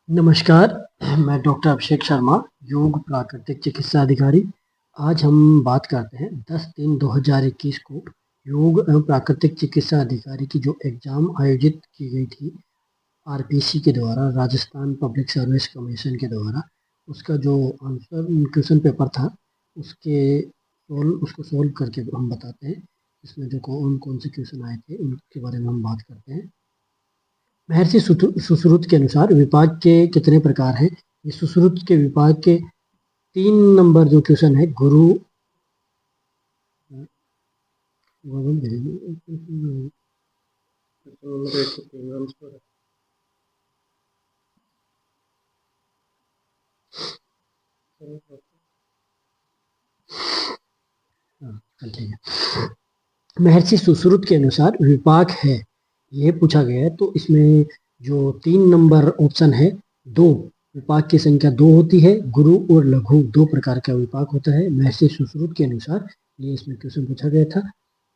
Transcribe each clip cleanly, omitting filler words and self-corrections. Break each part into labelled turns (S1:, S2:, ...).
S1: नमस्कार, मैं डॉक्टर अभिषेक शर्मा, योग प्राकृतिक चिकित्सा अधिकारी। आज हम बात करते हैं 10-3-2021 को योग एवं प्राकृतिक चिकित्सा अधिकारी की जो एग्ज़ाम आयोजित की गई थी आरपीसी के द्वारा, राजस्थान पब्लिक सर्विस कमीशन के द्वारा। उसका जो आंसर क्वेश्चन पेपर था, उसको सोल्व करके हम बताते हैं। इसमें जो कौन कौन से क्वेश्चन आए थे उनके बारे में हम बात करते हैं। महर्षि सुश्रुत के अनुसार विपाक के कितने प्रकार हैं? ये सुश्रुत के विपाक के 3 नंबर जो क्वेश्चन है गुरु ठीक है। महर्षि सुश्रुत के अनुसार विपाक है, ये पूछा गया है। तो इसमें जो 3 नंबर ऑप्शन है, दो विपाक की संख्या 2 होती है। गुरु और लघु 2 प्रकार का विपाक होता है महर्षि सुश्रुत के अनुसार। ये इसमें क्वेश्चन पूछा गया था।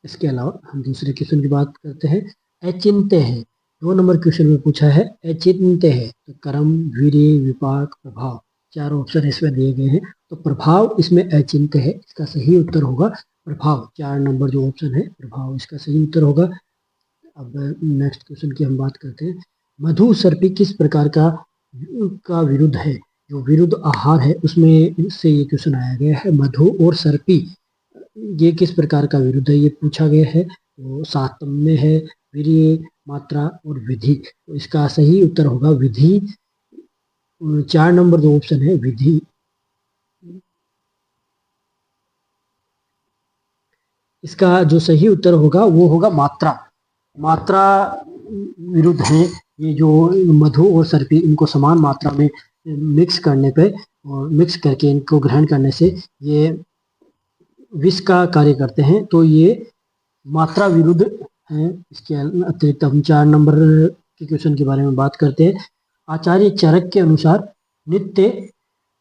S1: इसके अलावा हम दूसरे क्वेश्चन की बात करते हैं। अचिंत्य है, 2 नंबर क्वेश्चन में पूछा है अचिंत्य है। तो कर्म, वीर्य, विपाक, प्रभाव, 4 ऑप्शन इसमें दिए गए हैं। तो प्रभाव इसमें अचिंत्य है, इसका सही उत्तर होगा प्रभाव। 4 नंबर जो ऑप्शन है प्रभाव, इसका सही उत्तर होगा। अब नेक्स्ट क्वेश्चन की हम बात करते हैं। मधु सर्पी किस प्रकार का विरुद्ध है? जो विरुद्ध आहार है उसमें से ये क्वेश्चन आया गया है। मधु और सर्पी ये किस प्रकार का विरुद्ध है, ये पूछा गया है। तो सातम्य है, वीर्य, मात्रा और विधि। तो इसका सही उत्तर होगा विधि। 4 नंबर जो ऑप्शन है विधि। इसका जो सही उत्तर होगा वो होगा मात्रा। मात्रा विरुद्ध है। ये जो मधु और सर्पी, इनको समान मात्रा में मिक्स करने पे और मिक्स करके इनको ग्रहण करने से ये विष का कार्य करते हैं। तो ये मात्रा विरुद्ध है। इसके अतिरिक्त हम 4 नंबर के क्वेश्चन के बारे में बात करते हैं। आचार्य चरक के अनुसार नित्य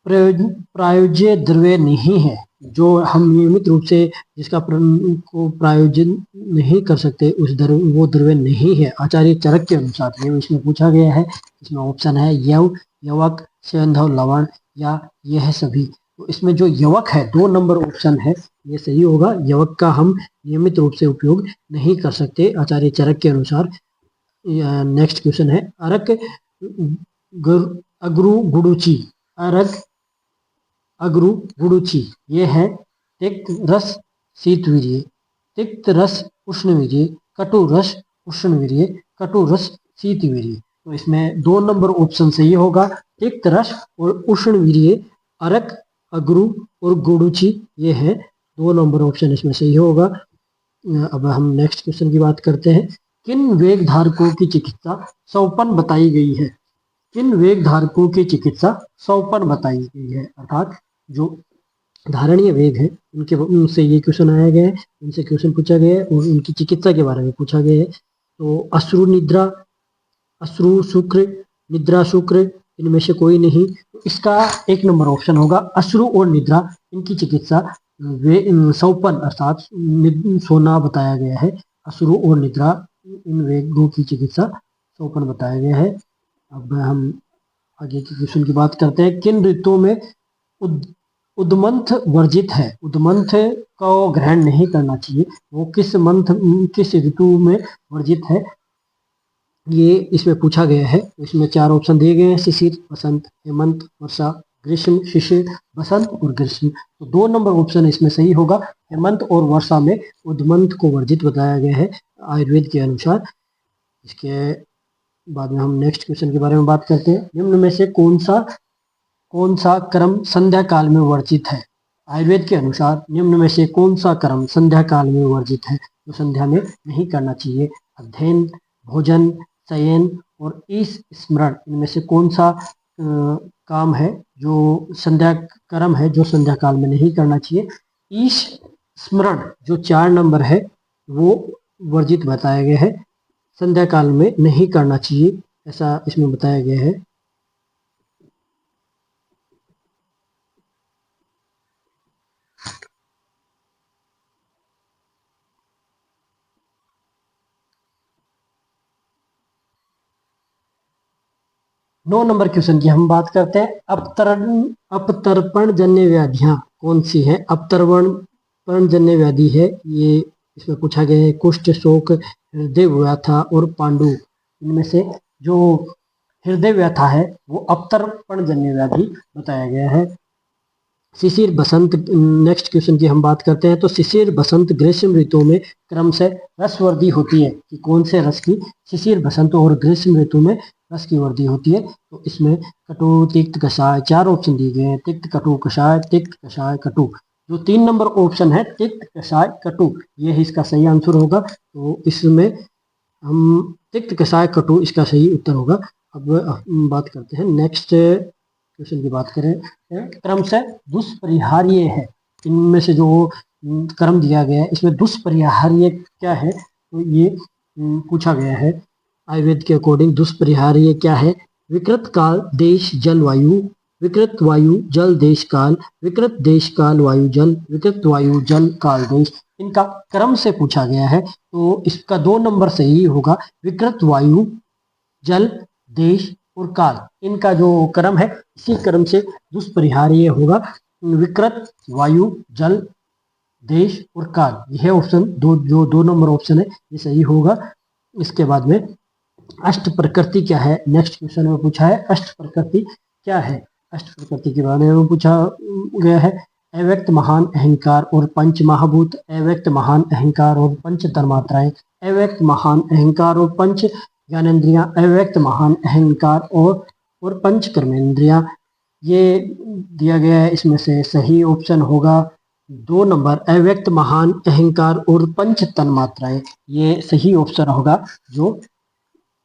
S1: प्रायोज्य द्रव्य नहीं है। जो हम नियमित रूप से जिसका को प्रायोजन नहीं कर सकते, वो द्रव्य नहीं है आचार्य चरक के अनुसार। ये इसमें पूछा गया है। इसमें ऑप्शन है यव, यवक, सेंधव, लवण या यह सभी। तो इसमें जो यवक है, 2 नंबर ऑप्शन है, ये सही होगा। यवक का हम नियमित रूप से उपयोग नहीं कर सकते आचार्य चरक के अनुसार। नेक्स्ट क्वेश्चन है अरक अग्रु गुडुचि। अरक अग्रु गुडुचि ये है तिक्त रस शीतवीर्य, तिक्त रस उष्णवीर्य, कटु रस उष्णवीर्य, कटु रस शीतवीर्य। तो इसमें 2 नंबर ऑप्शन सही होगा तिक्त रस और उष्णवीर्य। अरक, अग्रु और गुडुचि ये है 2 नंबर ऑप्शन इसमें सही होगा। अब हम नेक्स्ट क्वेश्चन की बात करते हैं। किन वेग धारकों की चिकित्सा सौपन बताई गई है? किन वेग धारकों की चिकित्सा सौपन बताई गई है? अर्थात जो धारणीय वेग है उनसे ये क्वेश्चन आया गया है, उनसे क्वेश्चन पूछा गया है और उनकी चिकित्सा के बारे में पूछा गया है। तो अश्रु निद्रा, अश्रु शुक्र, निद्रा शुक्र, इनमें से कोई नहीं। तो इसका 1 नंबर ऑप्शन होगा अश्रु और निद्रा। इनकी चिकित्सा सौपन अर्थात सोना बताया गया है। अश्रु और निद्रा, इन वेगों की चिकित्सा सौपन बताया गया है। अब हम आगे के क्वेश्चन की बात करते हैं। किन ऋतुओं में उद्मंथ वर्जित है? उद्मंथ को ग्रहण नहीं करना चाहिए। वो किस ऋतु में वर्जित है, ये इसमें पूछा गया है। इसमें 4 ऑप्शन दिए गए हैं शिशिर, वसंत, हेमंत, वर्षा, ग्रीष्म। शिशिर, वसंत और ग्रीष्म। तो 2 नंबर ऑप्शन इसमें सही होगा। हेमंत और वर्षा में उद्मंथ को वर्जित बताया गया है आयुर्वेद के अनुसार। इसके बाद में हम नेक्स्ट क्वेश्चन के बारे में बात करते हैं। निम्न में से कौन सा क्रम संध्या काल में वर्जित है? आयुर्वेद के अनुसार निम्न में से कौन सा क्रम संध्या काल में वर्जित है, जो संध्या में नहीं करना चाहिए? अध्ययन, भोजन, शयन और ईश स्मरण। इनमें से कौन सा काम है जो संध्या क्रम है जो संध्या काल में नहीं करना चाहिए? ईश स्मरण जो 4 नंबर है वो वर्जित बताया गया है, संध्या काल में नहीं करना चाहिए, ऐसा इसमें बताया गया है। 9 नंबर क्वेश्चन की हम बात करते हैं। अपतर्पण जन्य व्याधियां कौन सी हैं? अपतर्पण जन्य व्याधि है ये, इसमें पूछा गया है कुष्ठ, शोक, हृदय व्यथा और पांडु। इनमें से जो हृदय व्यथा है वो अपतर्पण जन्य व्याधि बताया गया है। शिशिर बसंत, नेक्स्ट क्वेश्चन की हम बात करते हैं। तो शिशिर बसंत ग्रीष्म ऋतु में क्रम से रसवर्धि होती है कि कौन से रस की? शिशिर बसंत और ग्रीष्म ऋतु में रस की वृद्धि होती है। तो इसमें कटु, तिक्त, कषाय, 4 ऑप्शन दिए गए हैं। तिक्त, कटु, कषाय, तिक्त, कषाय, कटु। जो 3 नंबर ऑप्शन है तिक्त, कषाय, कटु, ये इसका सही आंसर होगा। तो इसमें हम तिक्त, कषाय, कटु इसका सही उत्तर होगा। अब हम बात करते हैं नेक्स्ट क्वेश्चन की बात करें। क्रम से दुष्परिहार्य है, इनमें से जो क्रम दिया गया है इसमें दुष्परिहार्य क्या है? तो ये पूछा गया है आयुर्वेद के अकॉर्डिंग। दुष्परिहार्य क्या है? विकृत काल, देश, जल, वायु, विकृत वायु, जल, देश, काल, विकृत देश, काल, वायु, जल, विकृत वायु, जल, काल, देश। इनका क्रम से पूछा गया है तो इसका 2 नंबर सही होगा। विकृत वायु, जल, देश और काल, इनका जो क्रम है इसी क्रम से दुष्परिहार्य होगा। विकृत वायु, जल, देश और काल, यह ऑप्शन जो 2 नंबर ऑप्शन है ये सही होगा। इसके बाद में अष्ट प्रकृति क्या है? नेक्स्ट क्वेश्चन में पूछा है अष्ट प्रकृति क्या है? अष्ट प्रकृति के बारे में पूछा गया है। अव्यक्त महान अहंकार और पंच महाभूत, अव्यक्त महान अहंकार और पंच तन्मात्राएं, अव्यक्त महान अहंकार और पंच ज्ञानेन्द्रियां, अव्यक्त महान अहंकार और पंच कर्मेंद्रियां, ये दिया गया है। इसमें से सही ऑप्शन होगा 2 नंबर, अव्यक्त महान अहंकार और पंच तन्मात्राएं, ये सही ऑप्शन होगा जो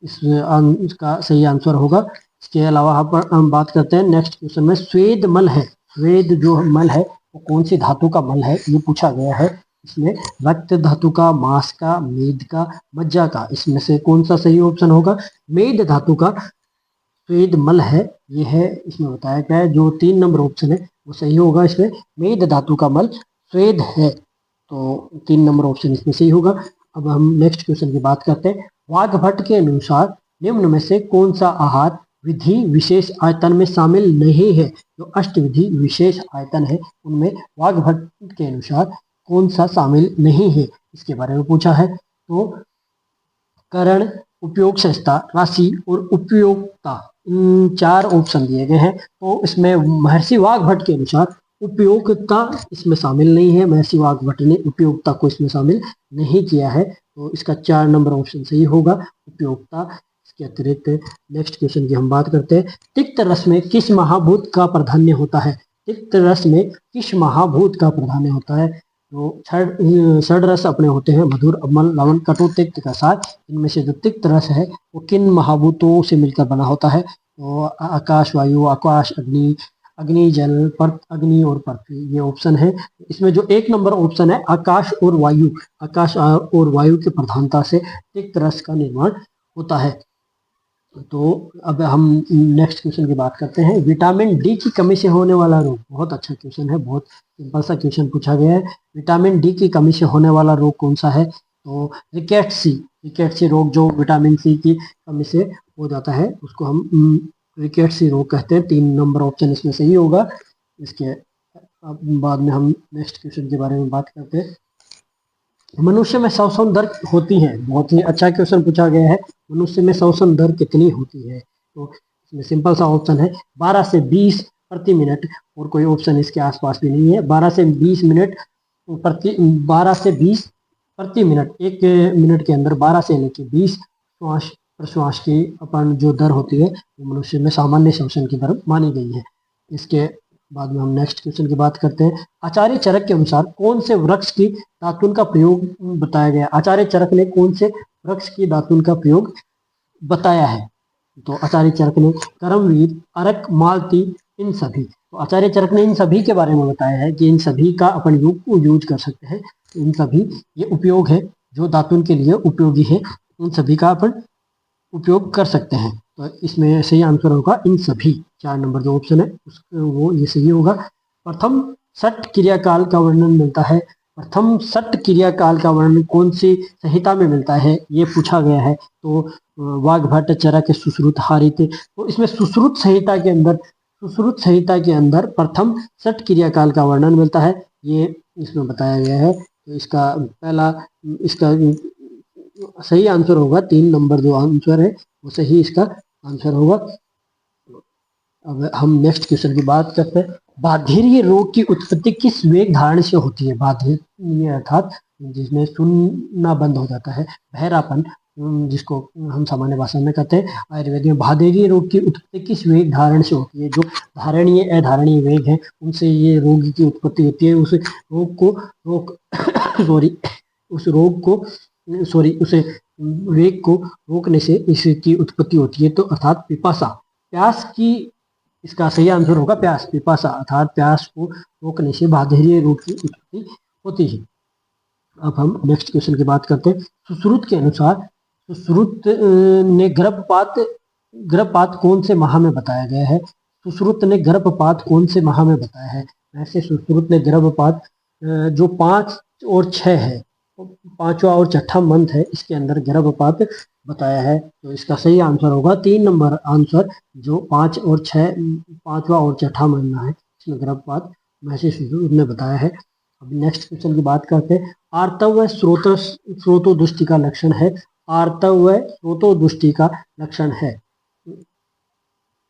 S1: इसका सही आंसर होगा। इसके अलावा हम बात करते हैं नेक्स्ट क्वेश्चन में। स्वेद मल है, स्वेद जो मल है वो कौन सी धातु का मल है ये पूछा गया है। इसमें रक्त धातु का, मांस का, मेद का, मज्जा का, इसमें से कौन सा सही ऑप्शन होगा? मेद धातु का स्वेद मल है, ये है इसमें बताया गया है। जो 3 नंबर ऑप्शन है वो सही होगा। इसमें मेद धातु का मल स्वेद है, तो 3 नंबर ऑप्शन इसमें सही होगा। अब हम नेक्स्ट क्वेश्चन की बात करते हैं। वाघभट्ट के अनुसार निम्न में से कौन सा आहार विधि विशेष आयतन में शामिल नहीं है? जो अष्टविधि विशेष आयतन है उनमें वाघभट्ट के अनुसार कौन सा शामिल नहीं है, इसके बारे में पूछा है। तो करण, उपयोग सस्ता, राशि और उपयोगिता, इन 4 ऑप्शन दिए गए हैं। तो इसमें महर्षि वाघभट्ट के अनुसार उपयोगिता इसमें शामिल नहीं है। महर्षि वाघभट्ट ने उपयोगिता को इसमें शामिल नहीं किया है, तो इसका 4 नंबर ऑप्शन सही होगा, उपयोगिता। इसके अतिरिक्त नेक्स्ट क्वेश्चन की हम बात करते हैं। तिक्त रस में किस महाभूत का प्राधान्य होता है? तिक्त रस में किस महाभूत का प्राधान्य होता है? तो षड रस अपने होते हैं मधुर, अम्ल, लवण, कटु, तिक्त, कषाय। इनमें से जो तिक्त रस है वो किन महाभूतों से मिलकर बना होता है? तो आकाश, वायु, आकाश, अग्नि, अग्नि, जल, अग्नि और पृथ्वी, ये ऑप्शन है। इसमें जो 1 नंबर ऑप्शन है आकाश और वायु, आकाश और वायु की प्रधानता से तिक्त रस का निर्माण होता है। तो अब हम नेक्स्ट क्वेश्चन की बात करते हैं। विटामिन डी की कमी से होने वाला रोग, बहुत अच्छा क्वेश्चन है, बहुत सिंपल सा क्वेश्चन पूछा गया है। विटामिन डी की कमी से होने वाला रोग कौन सा है? तो रिकेट्सी रोग, जो विटामिन सी की कमी से हो जाता है उसको हम रिकेट्सी रोग कहते हैं। 3 नंबर ऑप्शन इसमें सही होगा। इसके बाद में हम नेक्स्ट क्वेश्चन के बारे में बात करते हैं। मनुष्य में श्वसन दर होती है, बहुत ही अच्छा क्वेश्चन पूछा गया है। मनुष्य में श्वसन दर कितनी होती है? तो इसमें सिंपल सा ऑप्शन है 12 से 20 प्रति मिनट, और कोई ऑप्शन इसके आसपास भी नहीं है। 12 से 20 मिनट प्रति मिनट, 1 मिनट के अंदर 12 से लेकर 20 श्वास प्रश्वास की अपन जो दर होती है वो मनुष्य में सामान्य श्वसन की दर मानी गई है। इसके बाद में हम नेक्स्ट क्वेश्चन की बात करते हैं। आचार्य चरक के अनुसार कौन से वृक्ष की दातुन का प्रयोग बताया गया? आचार्य चरक ने कौन से वृक्ष की दातुन का प्रयोग बताया है? तो आचार्य चरक ने करमवीर, अरक, मालती, इन सभी। तो आचार्य चरक ने इन सभी के बारे में बताया है कि इन सभी का अपन यूज कर सकते हैं। इन सभी ये उपयोग है जो दातुन के लिए उपयोगी है, उन सभी का अपन उपयोग कर सकते हैं। तो इसमें सही आंसर होगा इन सभी। 4 नंबर जो ऑप्शन है वो ये सही होगा। प्रथम षट क्रियाकाल का वर्णन मिलता है प्रथम सट क्रियाकाल का वर्णन कौन सी संहिता में मिलता है, ये पूछा गया है। तो वाग्भट, चरक, सुश्रुत, हारित। तो इसमें सुश्रुत संहिता के अंदर प्रथम सट क्रियाकाल का वर्णन मिलता है, ये इसमें बताया गया है। तो इसका सही आंसर होगा 3 नंबर जो आंसर है वो सही इसका आंसर होगा। अब हम नेक्स्ट क्वेश्चन की बात करते हैं। बाधिर्य रोग की उत्पत्ति किस वेग धारण से होती है? बाधिर्य अर्थात जिसमें सुनना बंद हो जाता है, बहरापन, जिसको हम सामान्य भाषा में कहते हैं आयुर्वेद में। बाधिर्य रोग की उत्पत्ति किस वेग धारण से होती है? जो धारणीय अधारणीय वेग है उनसे ये रोग की उत्पत्ति होती है। उस वेग को रोकने से इसकी उत्पत्ति होती है। तो अर्थात पिपासा, प्यास की, इसका सही आंसर होगा प्यास, पिपासा अर्थात प्यास को रोकने से बाधिर्य रोग की उत्पत्ति होती है। अब हम नेक्स्ट क्वेश्चन की बात करते हैं। सुश्रुत के अनुसार सुश्रुत ने गर्भपात कौन से माह में बताया गया है? सुश्रुत ने गर्भपात कौन से माह में बताया है? ऐसे सुश्रुत ने गर्भपात जो 5 और 6 है, 5वां और 6ठा मंथ है, इसके अंदर गर्भपात बताया है। तो इसका सही आंसर होगा 3 नंबर आंसर, जो 5 और 6, 5वां और 6ठा महीना है, इसमें गर्भपात महर्षि सुश्रुत ने बताया है। अब नेक्स्ट क्वेश्चन की बात करते हैं। आर्तव व स्रोतोदुष्टि का लक्षण है। आर्तव व स्रोतोदुष्टि का लक्षण है।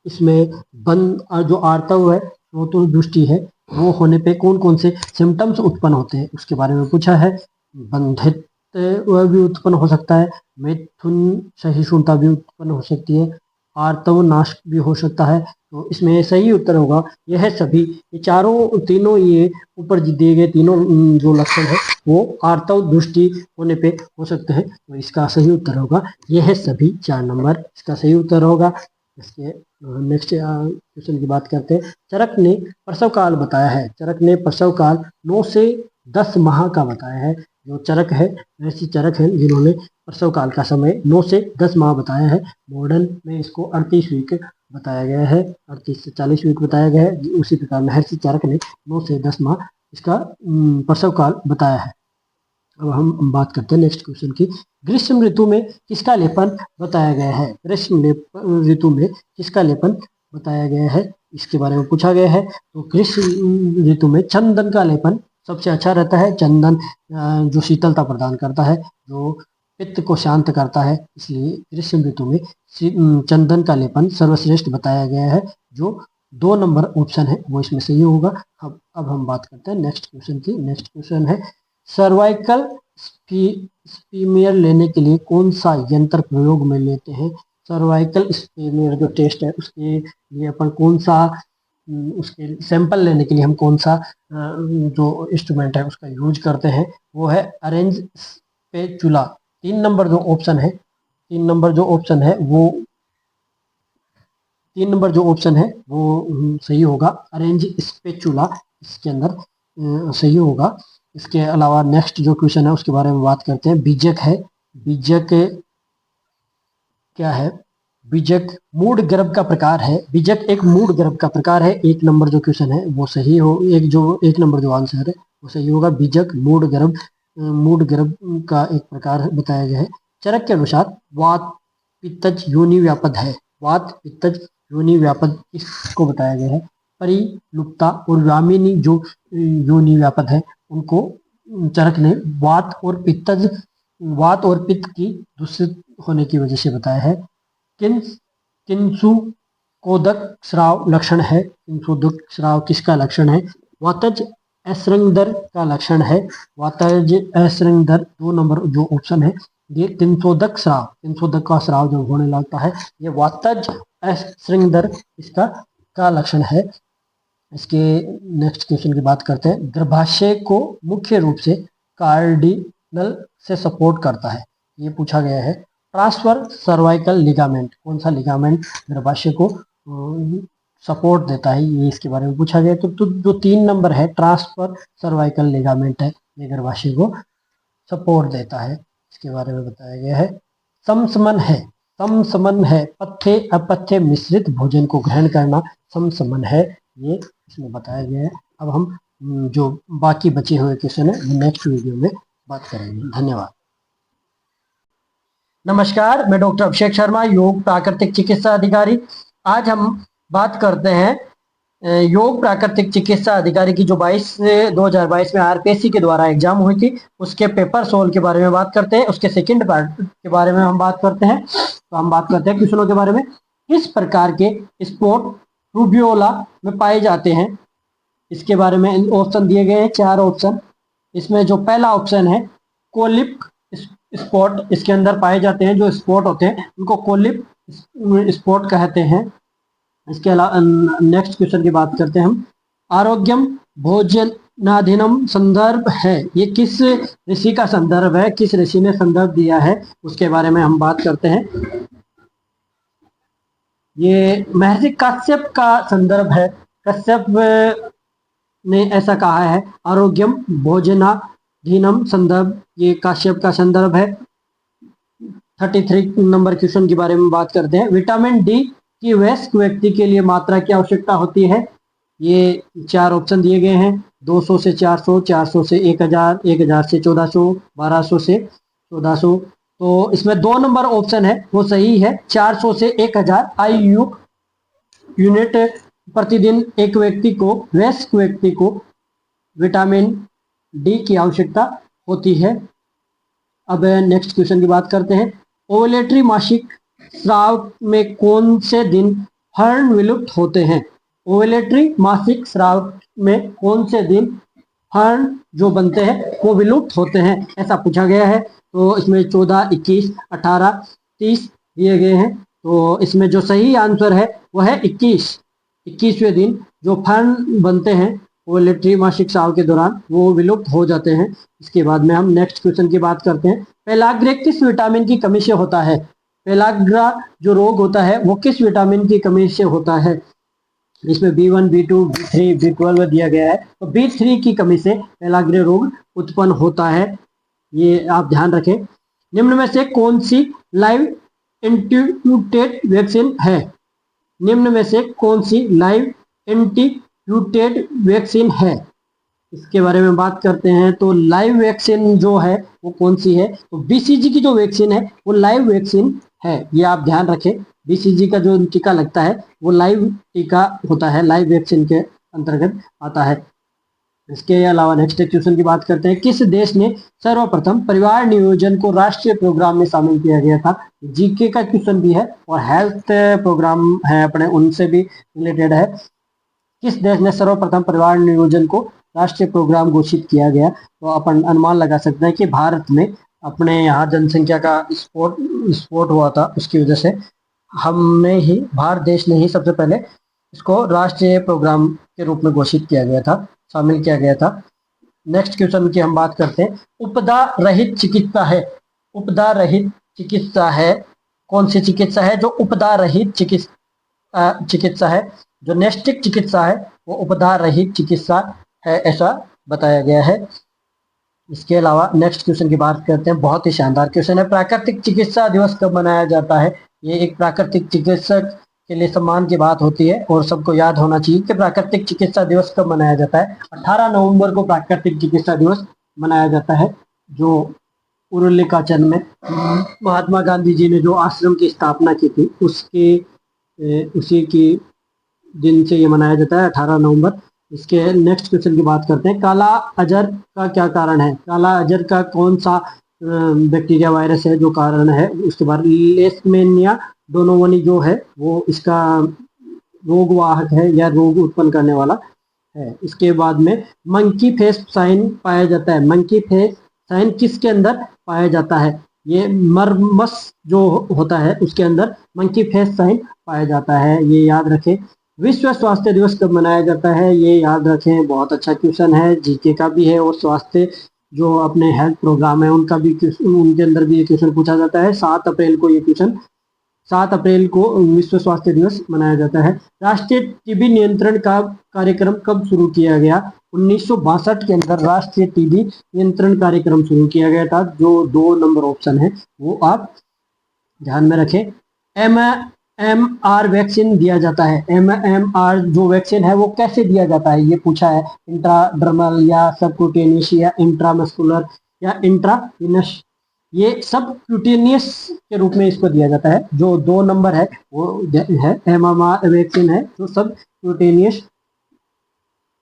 S1: इसमें जो आर्तव व स्रोतोदुष्टि है वो होने पे कौन कौन से सिम्टम्स उत्पन्न होते हैं उसके बारे में पूछा है। बंधित्व भी उत्पन्न हो सकता है, मैथुन सहिष्णुता भी उत्पन्न हो सकती है, आर्तव नाश भी हो सकता है। तो इसमें सही उत्तर होगा यह सभी, ये तीनों ये ऊपर दिए गए तीनों जो लक्षण है वो आर्तव दृष्टि होने पे हो सकते हैं। तो इसका सही उत्तर होगा यह सभी, 4 नंबर इसका सही उत्तर होगा। इसके नेक्स्ट क्वेश्चन की बात करते हैं। चरक ने प्रसव काल बताया है। चरक ने प्रसव काल 9 से 10 माह का बताया है। जो चरक है, ऐसी चरक है जिन्होंने प्रसव काल का समय 9 से 10 माह बताया है। मॉडर्न में इसको 38 वीक बताया गया है, 38 से 40 वीक बताया गया है। उसी प्रकार महर्षि चरक ने 9 से 10 माह इसका प्रसव काल बताया है। अब हम बात करते हैं नेक्स्ट क्वेश्चन की। ग्रीष्म ऋतु में किसका लेपन बताया गया है? ग्रीष्म ऋतु में किसका लेपन बताया गया है, इसके बारे में पूछा गया है। तो ग्रीष्म ऋतु में चंदन का लेपन सबसे अच्छा रहता है। चंदन जो शीतलता प्रदान करता है, जो पित्त को शांत करता है, इसलिए ग्रीष्म ऋतु में चंदन का लेपन सर्वश्रेष्ठ बताया गया है। जो 2 नंबर ऑप्शन है वो इसमें सही होगा। अब हम बात करते हैं नेक्स्ट क्वेश्चन की। नेक्स्ट क्वेश्चन है, सर्वाइकल स्पीमियर लेने के लिए कौन सा यंत्र प्रयोग में लेते हैं? सर्वाइकल स्पीमियर जो टेस्ट है उसके लिए अपन कौन सा, उसके सैंपल लेने के लिए हम कौन सा जो इंस्ट्रूमेंट है उसका यूज करते हैं? वो है अरेंज स्पेचुला। 3 नंबर जो ऑप्शन है, 3 नंबर जो ऑप्शन है वो 3 नंबर जो ऑप्शन है वो सही होगा, अरेंज स्पेचुला इसके अंदर सही होगा। इसके अलावा नेक्स्ट जो क्वेश्चन है उसके बारे में बात करते हैं। बीजक है, बीजक क्या है? बीजक मूड गर्भ का प्रकार है। बीजक एक मूड गर्भ का प्रकार है। 1 नंबर जो क्वेश्चन है वो सही हो, 1 नंबर जो आंसर है वो सही होगा। बीजक मूड गर्भ का एक प्रकार बताया गया है। चरक के अनुसार वात पित्तज योनि व्यापद है। वात पित्तज योनि व्यापद इसको बताया गया है। परिलुप्ता और व्यामिनी जो योनि व्यापद है उनको चरक ने वात और पित्त की दूषित होने की वजह से बताया है। किंसुकोदक स्राव लक्षण है। किंसुकोदक स्राव किसका लक्षण है? वातज असृंगदर का लक्षण है। वातज असृंगदर 2 नंबर जो ऑप्शन है ये किंसुकोदक का स्राव जब होने लगता है ये वातज असृंगदर इसका का लक्षण है। इसके नेक्स्ट क्वेश्चन की बात करते हैं। गर्भाशय को मुख्य रूप से कार्डिनल से सपोर्ट करता है, ये पूछा गया है। ट्रांसफर सर्वाइकल लिगामेंट, कौन सा लिगामेंट गर्भाशय को सपोर्ट देता है, ये इसके बारे में पूछा गया। तो जो 3 नंबर है ट्रांसफर सर्वाइकल लिगामेंट है, ये गर्भाशय को सपोर्ट देता है, इसके बारे में बताया गया है। समसमन है पथ्य अपथ्य मिश्रित भोजन को ग्रहण करना समसमन है, ये इसमें बताया गया है। अब हम जो बाकी बचे हुए क्वेश्चन है वो नेक्स्ट वीडियो में बात करेंगे। धन्यवाद। नमस्कार, मैं डॉक्टर अभिषेक शर्मा, योग प्राकृतिक चिकित्सा अधिकारी। आज हम बात करते हैं योग प्राकृतिक चिकित्सा अधिकारी की जो 2022 में आरपीएससी के द्वारा एग्जाम हुई थी उसके पेपर सोल्व के बारे में बात करते हैं। उसके सेकंड पार्ट के बारे में हम बात करते हैं। तो हम बात करते हैं क्वेश्चनों के बारे में। किस प्रकार के स्पोर्ट रूबियोला में पाए जाते हैं, इसके बारे में ऑप्शन दिए गए हैं, 4 ऑप्शन। इसमें जो पहला ऑप्शन है कोलिप स्पॉट, इसके अंदर पाए जाते हैं। जो स्पॉट होते हैं उनको कोलिप स्पॉट कहते हैं। इसके अलावा नेक्स्ट क्वेश्चन की बात करते हैं हम। आरोग्यम भोजनाधीनम संदर्भ है, ये किस ऋषि का संदर्भ है, किस ऋषि ने संदर्भ दिया है, उसके बारे में हम बात करते हैं। ये महर्षि कश्यप का संदर्भ है। कश्यप ने ऐसा कहा है। आरोग्यम भोजनाधीनम संदर्भ, ये काश्यप का संदर्भ है। 33 नंबर क्वेश्चन के बारे में बात करते हैं। विटामिन डी की वयस्क व्यक्ति के लिए मात्रा की आवश्यकता होती है। ये 4 ऑप्शन दिए गए हैं। 200 से 400, 400 से 1000, 1000 से 1400, 1200 से 1400। तो इसमें 2 नंबर ऑप्शन है वो सही है। 400 से 1000 IU यूनिट प्रतिदिन एक व्यक्ति को, वयस्क व्यक्ति को विटामिन डी की आवश्यकता होती है। अब नेक्स्ट क्वेश्चन की बात करते हैं। ओवुलेटरी मासिक स्राव में कौन से दिन हर्ण विलुप्त होते हैं? ओवुलेटरी मासिक स्राव में कौन से दिन हर्ण जो बनते हैं वो विलुप्त होते हैं, ऐसा पूछा गया है। तो इसमें 14, 21, 18, 30 दिए गए हैं। तो इसमें जो सही आंसर है वह है 21वें दिन जो हर्ण बनते हैं ओवुलेटरी मासिक स्राव के दौरान वो विलुप्त हो जाते हैं। इसके बाद में हम नेक्स्ट क्वेश्चन की बात करते हैं। पेलाग्रे किस विटामिन की कमी से होता है? पेलाग्रा जो रोग होता है वो किस विटामिन की कमी से होता है? इसमें B1, B2, B3, B12 दिया गया है। तो B3 की कमी से पेलाग्रे रोग उत्पन्न होता है, ये आप ध्यान रखें। निम्न में से कौन सी लाइव एंटीट्यूटेड वैक्सीन है? निम्न में से कौन सी लाइव एंटीट्यूटेड वैक्सीन है, इसके बारे में बात करते हैं। तो लाइव वैक्सीन जो है वो कौन सी है? तो BCG की जो वैक्सीन है वो लाइव वैक्सीन है, ये आप ध्यान रखें। BCG का जो टीका लगता है वो लाइव टीका होता है, लाइव वैक्सीन के अंतर्गत आता है। इसके अलावा नेक्स्ट क्वेश्चन की बात करते हैं। किस देश ने सर्वप्रथम परिवार नियोजन को राष्ट्रीय प्रोग्राम में शामिल किया गया था? जीके का क्वेश्चन भी है और हेल्थ प्रोग्राम है अपने, उनसे भी रिलेटेड है। किस देश ने सर्वप्रथम परिवार नियोजन को राष्ट्रीय प्रोग्राम घोषित किया गया? तो अपन अनुमान लगा सकते हैं कि भारत में अपने यहाँ जनसंख्या का स्फोट हुआ था, उसकी वजह से भारत देश ने ही सबसे पहले इसको राष्ट्रीय प्रोग्राम के रूप में घोषित किया गया था, शामिल किया गया था। नेक्स्ट क्वेश्चन की हम बात करते हैं। उपदा रहित चिकित्सा है, उपदा रहित चिकित्सा है कौन सी चिकित्सा है? जो उपदा रहित चिकित्सा है, जो नैष्टिक चिकित्सा है वो उपदा रहित चिकित्सा है, ऐसा बताया गया है। इसके अलावा नेक्स्ट क्वेश्चन की बात करते हैं। बहुत ही शानदार क्वेश्चन है। प्राकृतिक चिकित्सा दिवस कब मनाया जाता है? ये एक प्राकृतिक चिकित्सक के लिए सम्मान की बात होती है और सबको याद होना चाहिए कि प्राकृतिक चिकित्सा दिवस कब मनाया जाता है। 18 नवंबर को प्राकृतिक चिकित्सा दिवस मनाया जाता है, जो उरुलिकाचन में महात्मा गांधी जी ने जो आश्रम की स्थापना की थी उसी की दिन से ये मनाया जाता है, 18 नवंबर। इसके नेक्स्ट क्वेश्चन की बात करते हैं। काला अजर का क्या कारण है? काला अजर का कौन सा बैक्टीरिया वायरस है जो कारण है? उसके बाद लेशमेनिया डोनोवनी जो है वो इसका रोगवाहक है या रोग उत्पन्न करने वाला है। इसके बाद में मंकी फेस साइन पाया जाता है। मंकी फेस साइन किसके अंदर पाया जाता है? ये मरमस जो होता है उसके अंदर मंकी फेस साइन पाया जाता है, ये याद रखें। विश्व स्वास्थ्य दिवस कब मनाया जाता है? ये याद रखें, बहुत अच्छा क्वेश्चन है, जीके का भी है और स्वास्थ्य जो अपने हेल्थ प्रोग्राम है उनका भी उनके अंदर भी ये क्वेश्चन पूछा जाता है। 7 अप्रैल को ये क्वेश्चन 7 अप्रैल को विश्व स्वास्थ्य दिवस मनाया जाता है। राष्ट्रीय टीबी नियंत्रण का कार्यक्रम कब शुरू किया गया? 1962 के अंदर राष्ट्रीय टीबी नियंत्रण कार्यक्रम शुरू किया गया था। जो 2 नंबर ऑप्शन है वो आप ध्यान में रखें। MMR वैक्सीन दिया जाता है। MMR जो वैक्सीन है वो कैसे दिया जाता है ये पूछा है, इंट्राडर्मल या सबक्यूटेनियस या इंट्रामस्कुलर या इंट्राविनस। ये सब क्यूटेनियस के रूप में इसको दिया जाता है। जो 2 नंबर है वो है MMR वैक्सीन है जो सब क्यूटेनियस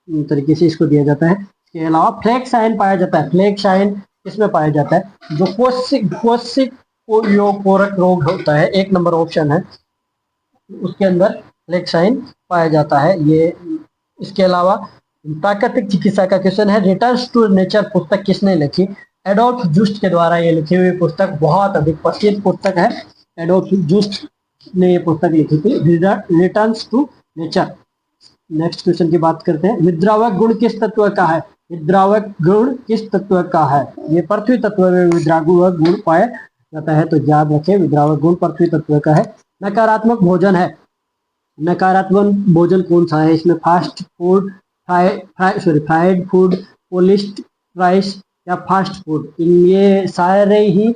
S1: तरीके से इसको दिया जाता है। इसके अलावा फ्लैग साइन पाया जाता है। फ्लैग साइन किसमें पाया जाता है? जो कोशिक पोरक रोग होता है, 1 नंबर ऑप्शन है, उसके अंदर फ्लैग साइन पाया जाता है ये। इसके अलावा प्राकृतिक चिकित्सा का क्वेश्चन है, रिटर्न्स टू नेचर पुस्तक किसने लिखी? एडोल्फ जूस्ट के द्वारा ये लिखी हुई पुस्तक बहुत अधिक प्रसिद्ध पुस्तक है। एडोल्फ जूस्ट ने ये पुस्तक लिखी थी, returns to nature. Next question की बात करते हैं, विद्रावक गुण किस तत्व का है? विद्रावक गुण किस तत्व का है? ये पृथ्वी तत्व में विद्रावक गुण पाया जाता है, तो याद रखें विद्रावक गुण पृथ्वी तत्व का है। नकारात्मक भोजन है, नकारात्मक भोजन कौन सा है? इसमें fast food, fried food, polished rice या फास्ट फूड, ये सारे ही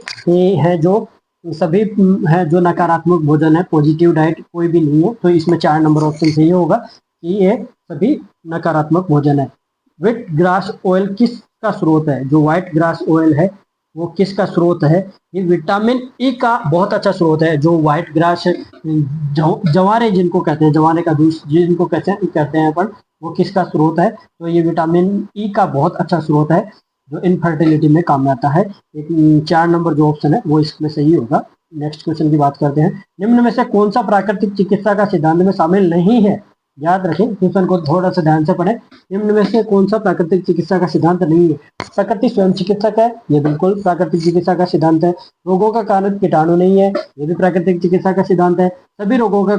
S1: हैं जो सभी है जो नकारात्मक भोजन है। पॉजिटिव डाइट कोई भी नहीं है, तो इसमें 4 नंबर ऑप्शन सही होगा कि ये सभी नकारात्मक भोजन है। व्हीट ग्रास ऑयल किसका स्रोत है? जो व्हाइट ग्रास ऑयल है वो किसका स्रोत है? ये विटामिन ई का बहुत अच्छा स्रोत है। जो व्हाइट ग्रास जवारे जिनको कहते हैं, जवारे का जूस जिनको कहते हैं अपन, वो किसका स्रोत है? तो ये विटामिन ई का बहुत अच्छा स्रोत है जो इनफर्टिलिटी में काम आता है। एक 4 नंबर जो ऑप्शन है वो इसमें सही होगा। नेक्स्ट क्वेश्चन की बात करते हैं, निम्न में से कौन सा प्राकृतिक चिकित्सा का सिद्धांत में शामिल नहीं है? याद रखें, क्वेश्चन को थोड़ा सा ध्यान से पढ़ें। निम्न में से कौन सा प्राकृतिक चिकित्सा का सिद्धांत नहीं है? प्रकृति स्वयं चिकित्सक है, ये बिल्कुल प्राकृतिक चिकित्सा का सिद्धांत है। रोगों का कारण कीटाणु नहीं है, ये भी प्राकृतिक चिकित्सा का सिद्धांत है। सभी रोगों का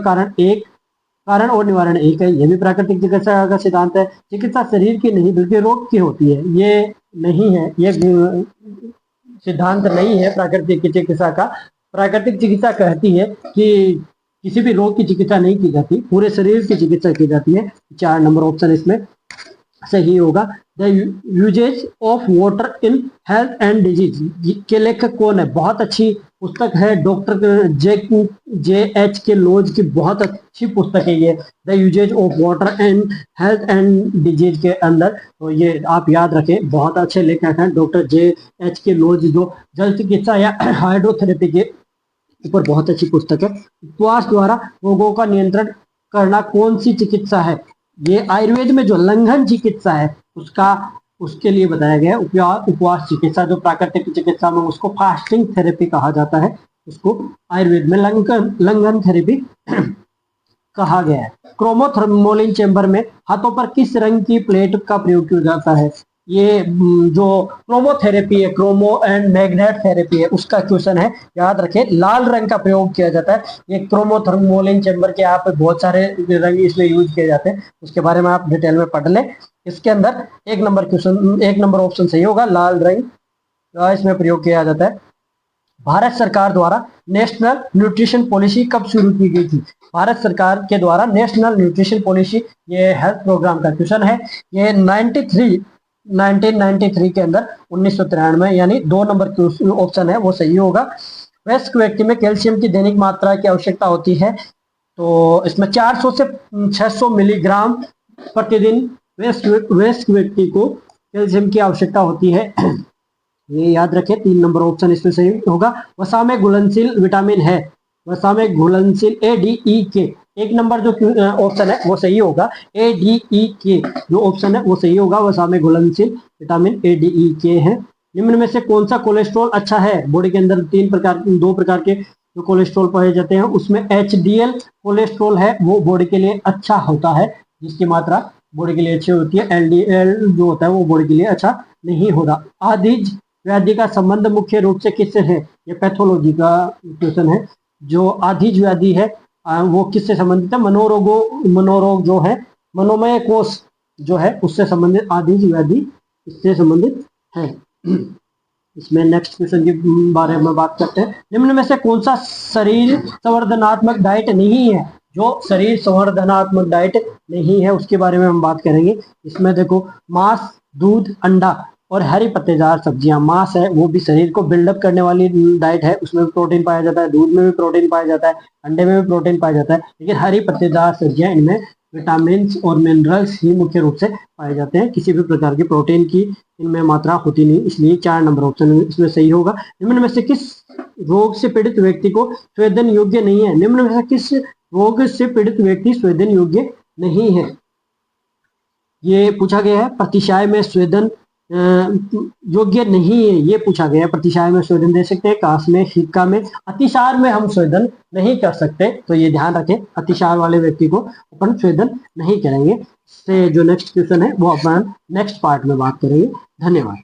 S1: कारण और निवारण एक है, ये भी प्राकृतिक चिकित्सा का सिद्धांत है। चिकित्सा शरीर की नहीं बल्कि रोग की होती है, ये नहीं है, ये सिद्धांत नहीं है प्राकृतिक चिकित्सा का। प्राकृतिक चिकित्सा कहती है कि किसी भी रोग की चिकित्सा नहीं की जाती, पूरे शरीर की चिकित्सा की जाती है। 4 नंबर ऑप्शन इसमें सही होगा। The uses of water in health and disease के लेखक कौन है? बहुत अच्छी पुस्तक है, डॉक्टर J.H. के लोज की बहुत अच्छी पुस्तक है ये, the uses of water in health and disease के अंदर। तो ये आप याद रखें, बहुत अच्छे लेखक हैं डॉक्टर J.H. के लोज, जो जल चिकित्सा या हाइड्रोथेरेपी के ऊपर बहुत अच्छी पुस्तक है। उपवास द्वारा रोगों का नियंत्रण करना कौन सी चिकित्सा है? ये आयुर्वेद में जो लंघन चिकित्सा है उसके लिए बताया गया है। उपवास चिकित्सा जो प्राकृतिक चिकित्सा में उसको फास्टिंग थेरेपी कहा जाता है, उसको आयुर्वेद में लंघन थेरेपी कहा गया है। क्रोमोथर्मोलिन चेंबर में हाथों पर किस रंग की प्लेट का प्रयोग किया जाता है? ये जो क्रोमोथेरेपी है, क्रोमो एंड मैग्नेट थेरेपी है, उसका क्वेश्चन है। याद रखें, लाल रंग का प्रयोग किया जाता है। ये क्रोमोथर्मोलिन चेंबर के यहाँ पे बहुत सारे रंग इसलिए यूज किए जाते हैं, उसके बारे में आप डिटेल में पढ़ लें। इसके अंदर 1 नंबर ऑप्शन सही होगा, लाल रंग का इसमें प्रयोग किया जाता है। भारत सरकार द्वारा नेशनल न्यूट्रिशन पॉलिसी कब शुरू की गई थी? भारत सरकार के द्वारा नेशनल न्यूट्रिशन पॉलिसी, ये हेल्थ प्रोग्राम का क्वेश्चन है। ये 1993 के अंदर 1993, यानी 2 नंबर ऑप्शन है वो सही होगा। वयस्क व्यक्ति में कैल्शियम की दैनिक मात्रा की आवश्यकता होती है, तो इसमें 400 से 600 मिलीग्राम प्रतिदिन वयस्क व्यक्ति को कैल्शियम की आवश्यकता होती है, ये याद रखें। 3 नंबर ऑप्शन इसमें सही होगा। वसा में घुलनशील विटामिन है, वसा में घुलनशील ADE के 1 नंबर जो ऑप्शन है वो सही होगा। ADE के जो ऑप्शन है वो सही होगा, वसा में घुलनशील विटामिन ADE के है। निम्न में से कौन सा कोलेस्ट्रॉल अच्छा है? बॉडी के अंदर 2 प्रकार के जो कोलेस्ट्रॉल पाए जाते हैं, उसमें HDL कोलेस्ट्रॉल है वो बॉडी के लिए अच्छा होता है, जिसकी मात्रा बॉडी के लिए अच्छी होती है। LDL जो होता है वो बॉडी के लिए अच्छा नहीं होता। आदिज व्याधि का संबंध मुख्य रूप से किससे है? ये पैथोलॉजी का क्वेश्चन है। जो आदिज व्याधि है वो किससे संबंधित है? मनोरोग जो है, मनोमय कोष जो है उससे संबंधित आदिज व्याधि इससे संबंधित है। इसमें नेक्स्ट क्वेश्चन के बारे में बात करते हैं, निम्न में से कौन सा शरीर संवर्धनात्मक डाइट नहीं है? जो शरीर संवर्धनात्मक डाइट नहीं है उसके बारे में हम बात करेंगे। इसमें देखो, मांस, दूध, अंडा, और हरी पत्तेदार सब्जियां, मांस है वो भी शरीर को बिल्डअप करने वाली डाइट है, उसमें भी प्रोटीन पाया जाता है, दूध में भी प्रोटीन पाया जाता है, अंडे में भी प्रोटीन पाया जाता है, लेकिन हरी पत्तेदार सब्जियां इनमें विटामिन और मिनरल्स ही मुख्य रूप से पाए जाते हैं, किसी भी प्रकार की प्रोटीन की इनमें मात्रा होती नहीं, इसलिए 4 नंबर ऑप्शन इसमें सही होगा। निम्न में से किस रोग से पीड़ित व्यक्ति को स्वेदन योग्य नहीं है? निम्न में से किस रोग से पीड़ित व्यक्ति स्वेदन योग्य नहीं है? ये पूछा गया है। प्रतिशाय में स्वेदन योग्य नहीं है, ये पूछा गया है। प्रतिशाय में स्वेदन दे सकते हैं, काश में, हिक्का में, अतिसार में हम स्वेदन नहीं कर सकते, तो ये ध्यान रखें, अतिसार वाले व्यक्ति को अपन स्वेदन नहीं करेंगे। इससे जो नेक्स्ट क्वेश्चन है वो अपन नेक्स्ट पार्ट में बात करेंगे। धन्यवाद।